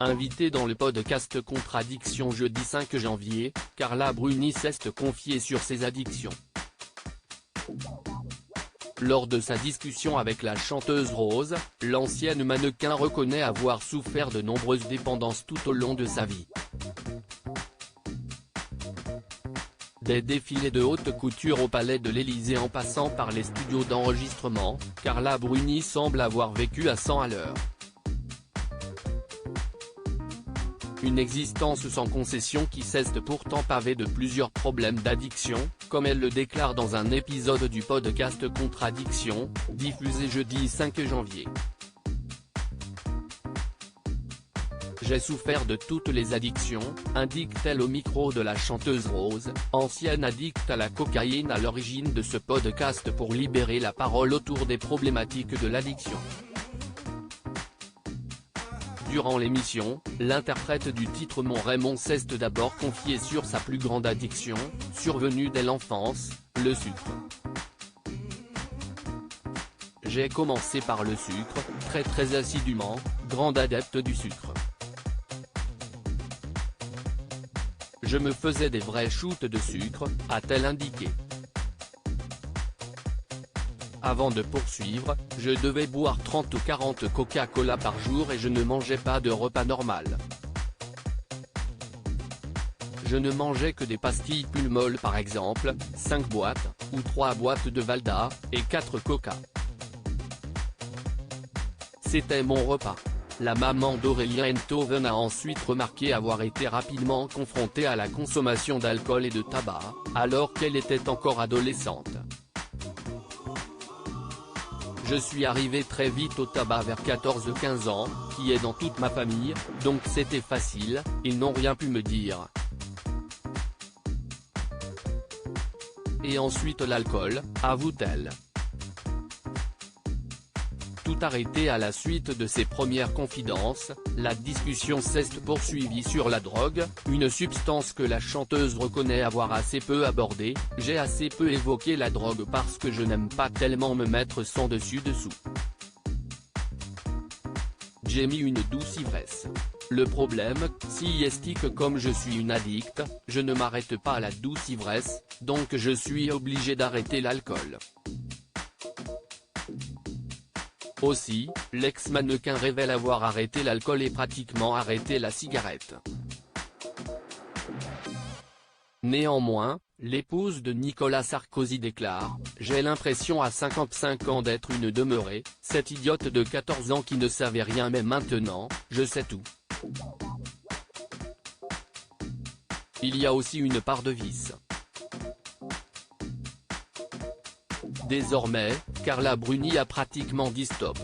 Invitée dans le podcast Contradiction jeudi 5 janvier, Carla Bruni s'est confiée sur ses addictions. Lors de sa discussion avec la chanteuse Rose, l'ancienne mannequin reconnaît avoir souffert de nombreuses dépendances tout au long de sa vie. Des défilés de haute couture au palais de l'Élysée en passant par les studios d'enregistrement, Carla Bruni semble avoir vécu à 100 à l'heure. Une existence sans concession qui s'est pourtant pavée de plusieurs problèmes d'addiction, comme elle le déclare dans un épisode du podcast Contradiction, diffusé jeudi 5 janvier. J'ai souffert de toutes les addictions, indique-t-elle au micro de la chanteuse Rose, ancienne addicte à la cocaïne à l'origine de ce podcast pour libérer la parole autour des problématiques de l'addiction. Durant l'émission, l'interprète du titre Mon Raymond s'est d'abord confié sur sa plus grande addiction, survenue dès l'enfance, le sucre. J'ai commencé par le sucre, très assidûment, grande adepte du sucre. Je me faisais des vrais shoots de sucre, a-t-elle indiqué. Avant de poursuivre, je devais boire 30 ou 40 Coca-Cola par jour et je ne mangeais pas de repas normal. Je ne mangeais que des pastilles Pulmol par exemple, 5 boîtes, ou 3 boîtes de Valda, et 4 Coca. C'était mon repas. La maman d'Aurélien Enthoven a ensuite remarqué avoir été rapidement confrontée à la consommation d'alcool et de tabac, alors qu'elle était encore adolescente. Je suis arrivé très vite au tabac vers 14-15 ans, qui est dans toute ma famille, donc c'était facile, ils n'ont rien pu me dire. Et ensuite l'alcool, avoue-t-elle. Tout arrêté à la suite de ses premières confidences, la discussion s'est poursuivie sur la drogue, une substance que la chanteuse reconnaît avoir assez peu abordée. J'ai assez peu évoqué la drogue parce que je n'aime pas tellement me mettre sans dessus-dessous. J'ai mis une douce ivresse. Le problème, si est que comme je suis une addicte, je ne m'arrête pas à la douce ivresse, donc je suis obligé d'arrêter l'alcool. Aussi, l'ex-mannequin révèle avoir arrêté l'alcool et pratiquement arrêté la cigarette. Néanmoins, l'épouse de Nicolas Sarkozy déclare « J'ai l'impression à 55 ans d'être une demeurée, cette idiote de 14 ans qui ne savait rien mais maintenant, je sais tout ». Il y a aussi une part de vice. Désormais, Carla Bruni a pratiquement dit stop.